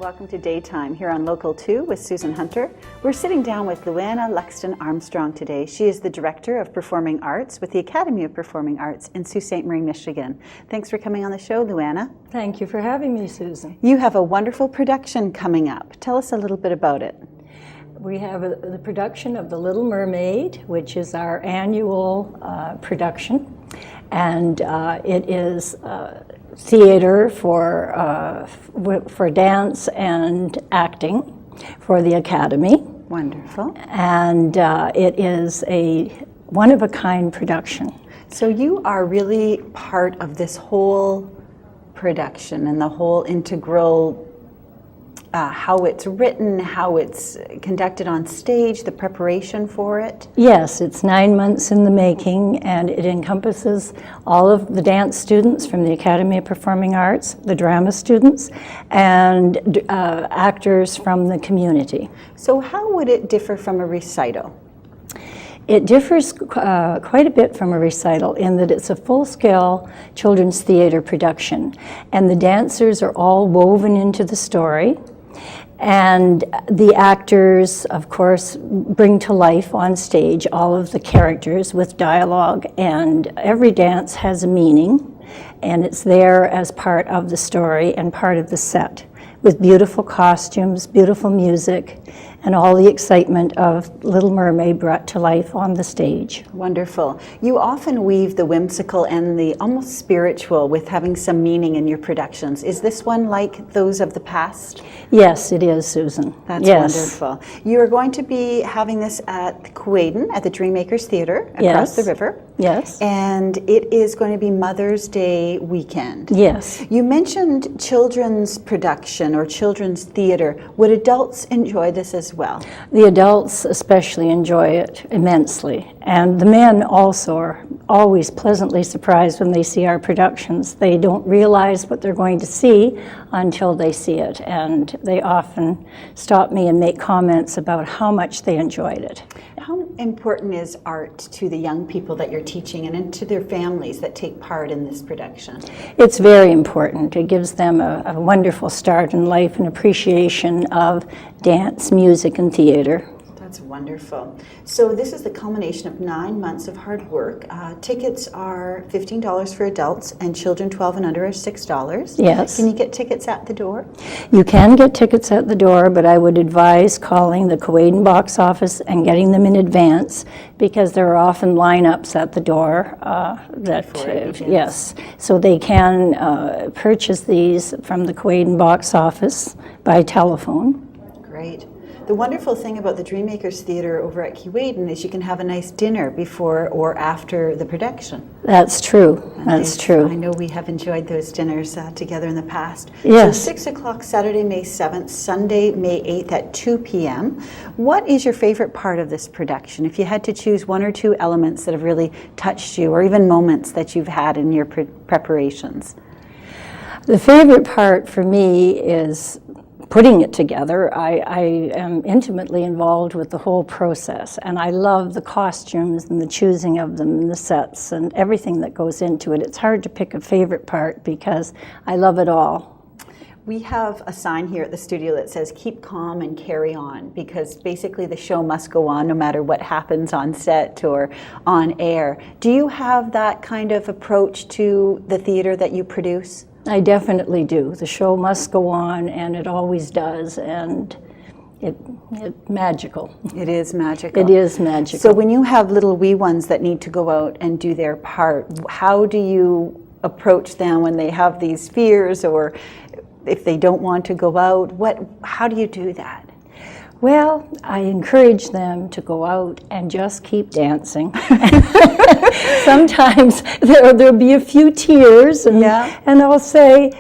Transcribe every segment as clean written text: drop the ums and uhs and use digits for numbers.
welcome to Daytime here on Local 2 with Susan Hunter. We're sitting down with Luanna Luxton Armstrong today. She is the Director of Performing Arts with the Academy of Performing Arts in Sault Ste. Marie, Michigan. Thanks for coming on the show, Luanna. Thank you for having me, Susan. You have a wonderful production coming up. Tell us a little bit about it. We have the production of The Little Mermaid, which is our annual production, and it is theater for dance and acting for the Academy. Wonderful. And it is a one-of-a-kind production. So you are really part of this whole production and the whole integral how it's written, how it's conducted on stage, the preparation for it? Yes, it's 9 months in the making, and it encompasses all of the dance students from the Academy of Performing Arts, the drama students, and actors from the community. So how would it differ from a recital? It differs quite a bit from a recital in that it's a full-scale children's theater production, and the dancers are all woven into the story. And the actors, of course, bring to life on stage all of the characters with dialogue, and every dance has a meaning, and it's there as part of the story and part of the set, with beautiful costumes, beautiful music, and all the excitement of Little Mermaid brought to life on the stage. Wonderful. You often weave the whimsical and the almost spiritual with having some meaning in your productions. Is this one like those of the past? Yes, it is, Susan. That's yes. Wonderful. You are going to be having this at Quaden at the Dreammakers Theatre across the river. Yes. And it is going to be Mother's Day weekend. Yes. You mentioned children's production or children's theater. Would adults enjoy this as well? The adults especially enjoy it immensely, and the men also are always pleasantly surprised when they see our productions. They don't realize what they're going to see until they see it, and they often stop me and make comments about how much they enjoyed it. How important is art to the young people that you're teaching and to their families that take part in this production? It's very important. It gives them a wonderful start in life and appreciation of dance, music, and theater. That's wonderful. So this is the culmination of 9 months of hard work. Tickets are $15 for adults, and children 12 and under are $6. Yes. Can you get tickets at the door? You can get tickets at the door, but I would advise calling the Quaden box office and getting them in advance, because there are often lineups at the door yes. So they can purchase these from the Quaden box office by telephone. Great. The wonderful thing about the Dreammakers Theatre over at Quaden is you can have a nice dinner before or after the production. That's true. That's true. I know we have enjoyed those dinners together in the past. Yes. So 6 o'clock Saturday, May 7th, Sunday, May 8th at 2 p.m. What is your favorite part of this production? If you had to choose one or two elements that have really touched you, or even moments that you've had in your preparations. The favorite part for me is putting it together. I am intimately involved with the whole process, and I love the costumes and the choosing of them and the sets and everything that goes into it. It's hard to pick a favorite part because I love it all. We have a sign here at the studio that says keep calm and carry on, because basically the show must go on no matter what happens on set or on air. Do you have that kind of approach to the theater that you produce? I definitely do. The show must go on, and it always does, and it's magical. It is magical. It is magical. So when you have little wee ones that need to go out and do their part, how do you approach them when they have these fears, or if they don't want to go out? How do you do that? Well, I encourage them to go out and just keep dancing. Sometimes there'll be a few tears, and I'll say,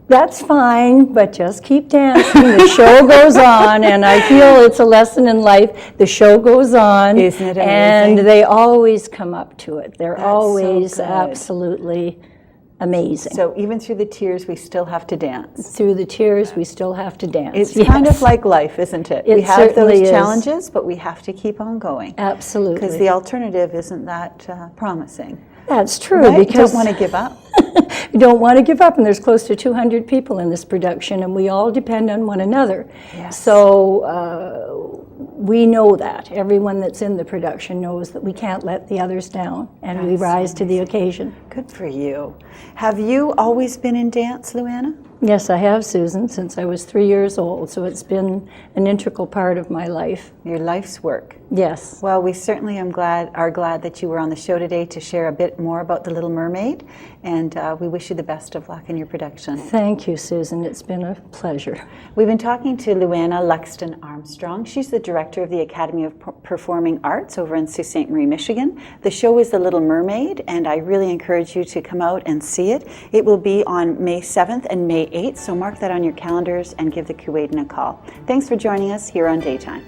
that's fine, but just keep dancing. The show goes on, and I feel it's a lesson in life. The show goes on. Isn't it amazing? And they always come up to it. They're That's always so good. Absolutely amazing. So even through the tears, we still have to dance. Through the tears, we still have to dance. It's kind of like life, isn't it? It we have certainly those is. challenges, but we have to keep on going. Absolutely. Because the alternative isn't that promising. That's true, Right? because Don't want to give up. we don't want to give up, and there's close to 200 people in this production, and we all depend on one another. Yes. So we know that. Everyone that's in the production knows that we can't let the others down, and we That's rise to the amazing. occasion. Good for you. Have you always been in dance, Luanna? Yes, I have, Susan, since I was 3 years old, so it's been an integral part of my life. Your life's work. Yes. Well, we certainly are glad that you were on the show today to share a bit more about The Little Mermaid, and we wish you the best of luck in your production. Thank you, Susan. It's been a pleasure. We've been talking to Luanna Luxton Armstrong. She's the director of the Academy of Performing Arts over in Sault Ste. Marie, Michigan. The show is The Little Mermaid, and I really encourage you to come out and see it. It will be on May 7th and May 8th, so mark that on your calendars and give the Kuwaitan a call. Thanks for joining us here on Daytime.